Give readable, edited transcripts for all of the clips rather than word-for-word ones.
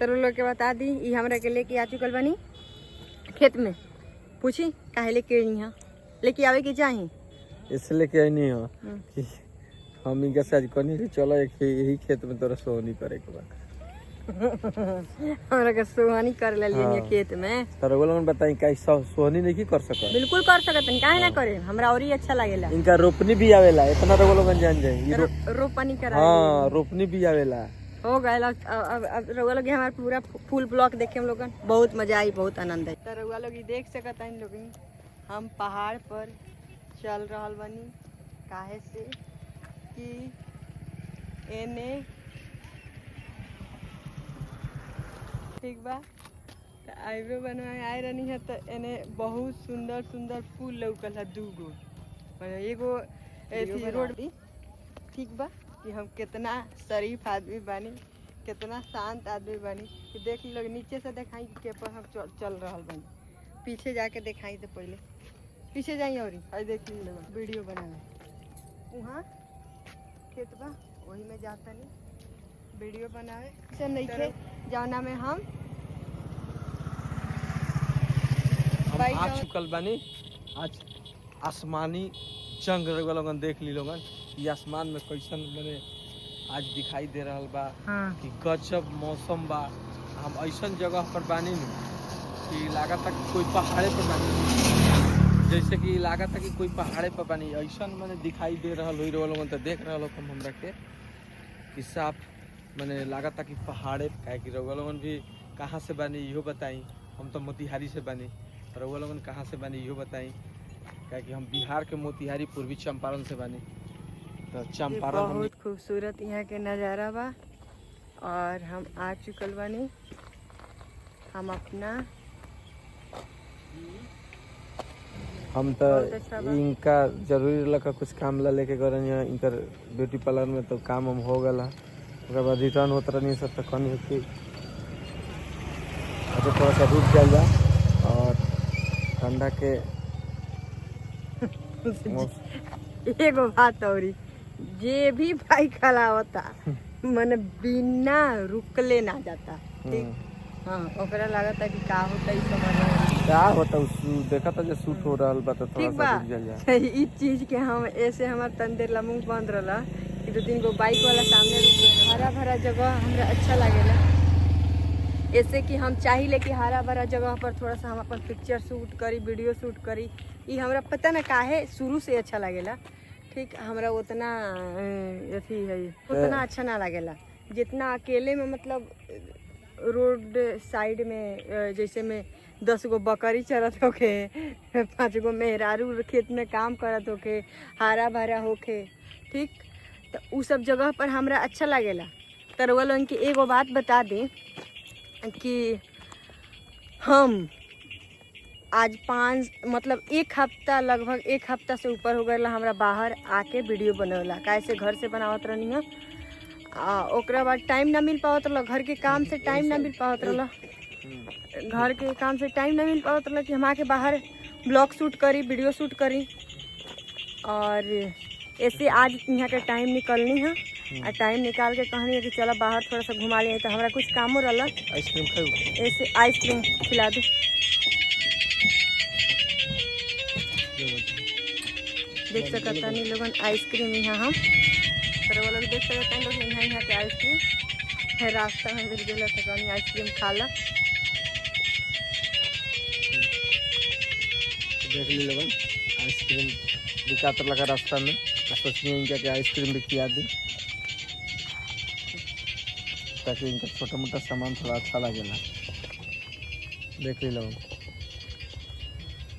तो लोग के बता दी ये हमरा के लेके आ चुकल बनी खेत में। पूछी काहे लेके यहाँ लेके आवे के चाही इसलिए लेके आई नहीं हो कि हम इनका से आज कनी से चलो यही खेत में तोरा सोहनी करे के बा। हमरा के सोहनी कर ले लिए खेत में। तोरा बोला मन बताई काई सोहनी नहीं कर सकत। बिल्कुल कर सकत हैं, काहे ना करे, हमरा और ही अच्छा लागेला। इनका रोपनी भी आवेला, इतना तो बोलो जान जाए ये रोपनी करा। हां रोपनी भी आवेला हो गए। अब रउआ लोग हमारा पूरा फुल ब्लॉक देखे हम लोगन, बहुत मजा आई, बहुत आनंद आई। तो रउआ लोग देख सकत हैं लोग हम पहाड़ पर चल रहल बनी। काहे से कि एने ठीक बा आईब्रो बनवाए आए रहनी है तो एने बहुत सुंदर सुंदर फूल लौकल है। दूगो एगो ऐसी रोड भी ठीक बा कि हम कितना शरीफ आदमी बानी, कितना शांत आदमी बानी कि देख लोग नीचे से दिखाई के पर हम चल रहा बानी। पीछे जाके दिखाई तो पहले पीछे जाइए और देख लोग वीडियो बनावे वहाँ खेत बा वही में जाता नहीं वीडियो बनावे से नहीं थे जौना में हम आ चुकल बानी। आज आसमानी जंग लोगन देख ली लोगन ये आसमान में कैसन मैंने आज दिखाई दे रहा बा। हाँ। कि गजब मौसम बा। हम ऐसा जगह पर बानी कि लागत तक कोई पहाड़े पर बानी, जैसे कि लागत कि कोई पहाड़े पर बानी ऐसा मैंने दिखाई दे रहा लोगन तो देख रहा हम हमरा के कि साफ मैंने लागत कि पहाड़े काहे कि रउआ लोगन भी कहाँ से बानी इहो बताई। हम तो मोतिहारी से बानी, रउआ लोगन कहाँ से बानी इहो बताई काहे कि हम बिहार के मोतिहारी पूर्वी चंपारण से बानी। तो चंपारण बहुत खूबसूरत यहाँ के नज़ारा बा और हम आ चुकल बानी। हम अपना हम तो इनका जरूरी लगा कुछ काम ला लेके गए इनका ब्यूटी पार्लर में तो काम हम हो गला उसके बाद रिटर्न होता नहीं सब तो कहीं कि अच्छा थोड़ा सा रुक जाए और ठंडा के एगो बात और जे भी बाइक चलावता मन बिना रुकले ना जाता। ठीक हाँ ओकरा लागता कि का होता समझ क्या होता देखा था जो शूट हो रहा बा तो थोड़ा सा रुक जाए। इस चीज के हम ऐसे हमारे तन देर ला मुंह बंद रहा कि 2-3 गो बाइक वाला सामने रुक हरा भरा जगह हमरा अच्छा लागेला। ऐसे कि हम चाहिए कि हरा भरा जगह पर थोड़ा सा हम अपन पिक्चर शूट करी वीडियो शूट करी ये हमरा पता ना काहे शुरू से अच्छा लागेला। ठीक हमरा उतना अथी है उतना अच्छा ना लागेला जितना अकेले में मतलब रोड साइड में जैसे में 10 गो बकरी चरत होके 5 गो मेहरारू खेत में काम करत होके हरा भरा होके ठीक तो उ सब जगह पर हमरा अच्छा लागेला। तो रउआ लोगन के एगो बात बता दें कि हम आज 5 मतलब 1 हफ्ता लगभग 1 हफ्ता से ऊपर हो गया हमरा बाहर आके वीडियो बनवला कैसे घर से बनावत रहनी है। ओकरा बाद टाइम ना मिल पावत रहा, घर के काम से टाइम ना मिल पावत रहा, घर के काम से टाइम ना मिल पावत रहा कि हम आके बाहर ब्लॉग शूट करी वीडियो शूट करी। और ऐसे आज यहाँ के टाइम निकलनी है और टाइम निकाल के कहनी है कि चलो बाहर थोड़ा सा घुमा लिए। तो हमारा कुछ कामो रहा आइसक्रीम खाओ ऐसे आइसक्रीम खिला दो देख सकता नहीं लोगन आइसक्रीम यहाँ हम तो लोग देख सकते हैं लोग यहाँ के आइसक्रीम है रास्ता में मिल गया तो कहीं आइसक्रीम खा ला। देख ली लोगन आइसक्रीम बिकाते लगा रास्ता में तो सोचनी इनका के आइसक्रीम भी खिला दी ताकि इनका छोटा मोटा सामान थोड़ा अच्छा लगेला। देख ली लोगन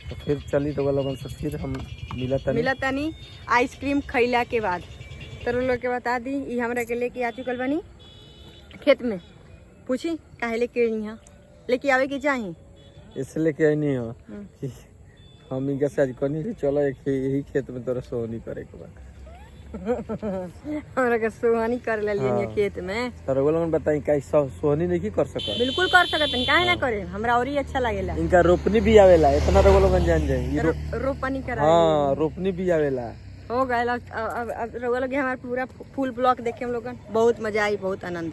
तो फिर चली तो लोगन से फिर हम मिला तनी आइसक्रीम खैला के बाद। तो लोग के बता दी ये हमरा के लेके आ चुकल बनी खेत में। पूछी काहे लेके यहाँ लेके आवे के चाही इसलिए लेके आई नहीं हो कि हम इनका से आज कनी से चलो यही खेत में तोरा सोहनी करे के बा। हमरा के सोहनी कर ले लिए खेत में। तो रउआ लोगन बताई काई सोहनी नहीं कर सकत। बिल्कुल कर सकत हैं, काहे ना करे, हमरा और ही अच्छा लागेला। इनका रोपनी भी आवेला, इतना रउआ लोगन जान जाए ये रोपनी करा। हां रोपनी भी आवेला हो गए। अब रउआ लोग हमारा पूरा फुल ब्लॉक देखे हम लोगन, बहुत मजा आई, बहुत आनंद आई।